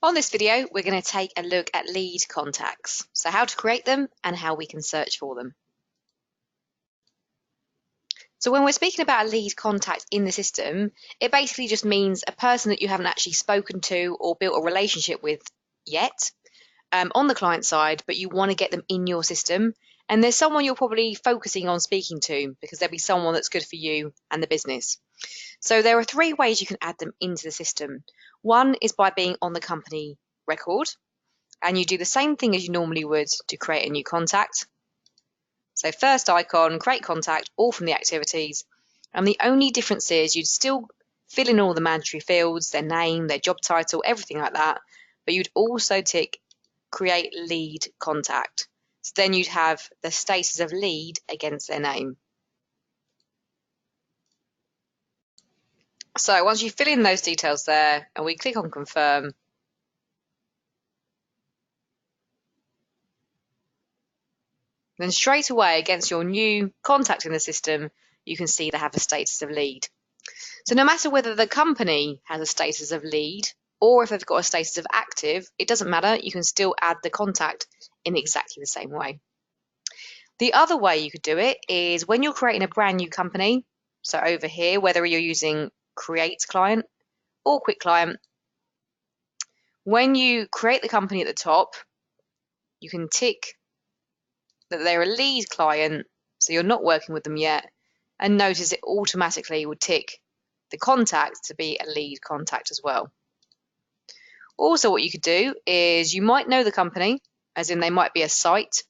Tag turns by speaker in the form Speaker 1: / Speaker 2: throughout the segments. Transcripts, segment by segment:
Speaker 1: On this video, we're going to take a look at lead contacts, so how to create them and how we can search for them. So when we're speaking about a lead contact in the system, it basically just means a person that you haven't actually spoken to or built a relationship with yet on the client side, but you want to get them in your system. And there's someone you're probably focusing on speaking to because there'll be someone that's good for you and the business. So there are three ways you can add them into the system. One is by being on the company record, and you do the same thing as you normally would to create a new contact. So first icon, create contact, all from the activities. And the only difference is you'd still fill in all the mandatory fields, their name, their job title, everything like that. But you'd also tick create lead contact. So then you'd have the status of lead against their name. So once you fill in those details there and we click on confirm, then straight away against your new contact in the system, you can see they have a status of lead. So no matter whether the company has a status of lead or if they've got a status of active, it doesn't matter. You can still add the contact in exactly the same way. The other way you could do it is when you're creating a brand new company. So over here, whether you're using Create Client or Quick Client, when you create the company at the top, you can tick that they're a lead client, so you're not working with them yet, and notice it automatically will tick the contact to be a lead contact as well. Also, what you could do is you might know the company, as in they might be a site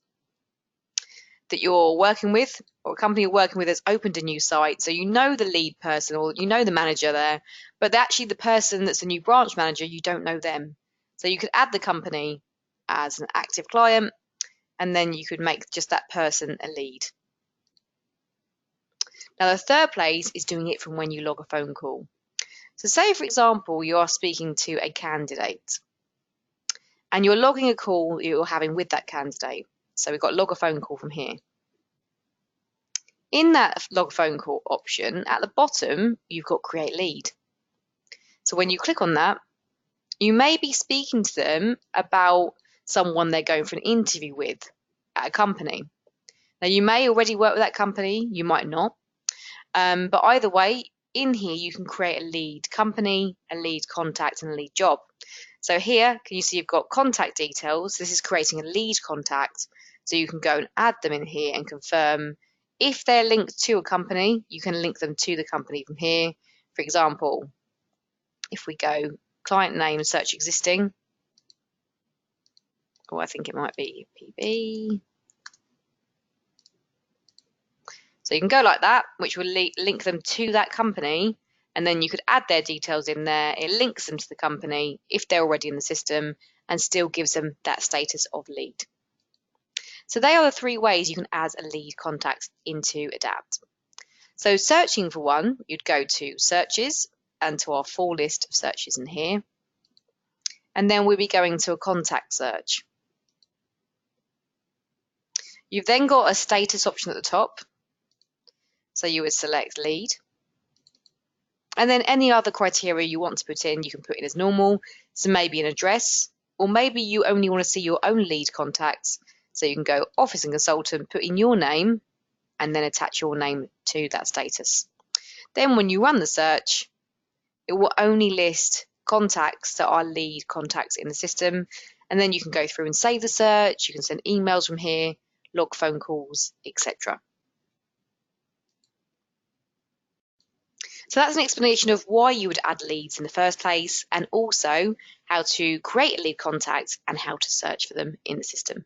Speaker 1: that you're working with, or a company you're working with has opened a new site, so you know the lead person or you know the manager there, but actually the person that's the new branch manager, you don't know them. So you could add the company as an active client, and then you could make just that person a lead. Now, the third place is doing it from when you log a phone call. So say, for example, you are speaking to a candidate and you're logging a call you're having with that candidate. So we've got log a phone call from here. In that log phone call option, at the bottom, you've got create lead. So when you click on that, you may be speaking to them about someone they're going for an interview with at a company. Now, you may already work with that company, you might not. But either way, in here, you can create a lead company, a lead contact, and a lead job. So here, can you see you've got contact details? This is creating a lead contact. So you can go and add them in here and confirm if they're linked to a company, you can link them to the company from here. For example, if we go client name, search existing, or I think it might be PB. So you can go like that, which will link them to that company, and then you could add their details in there. It links them to the company if they're already in the system and still gives them that status of lead. So they are the three ways you can add a lead contact into Adapt. So searching for one, you'd go to searches and to our full list of searches in here. And then we'll be going to a contact search. You've then got a status option at the top. So you would select lead. And then any other criteria you want to put in, you can put in as normal. So maybe an address, or maybe you only want to see your own lead contacts. So you can go office and consultant, put in your name, and then attach your name to that status. Then when you run the search, it will only list contacts that are lead contacts in the system. And then you can go through and save the search. You can send emails from here, log phone calls, etc. So that's an explanation of why you would add leads in the first place, and also how to create a lead contact and how to search for them in the system.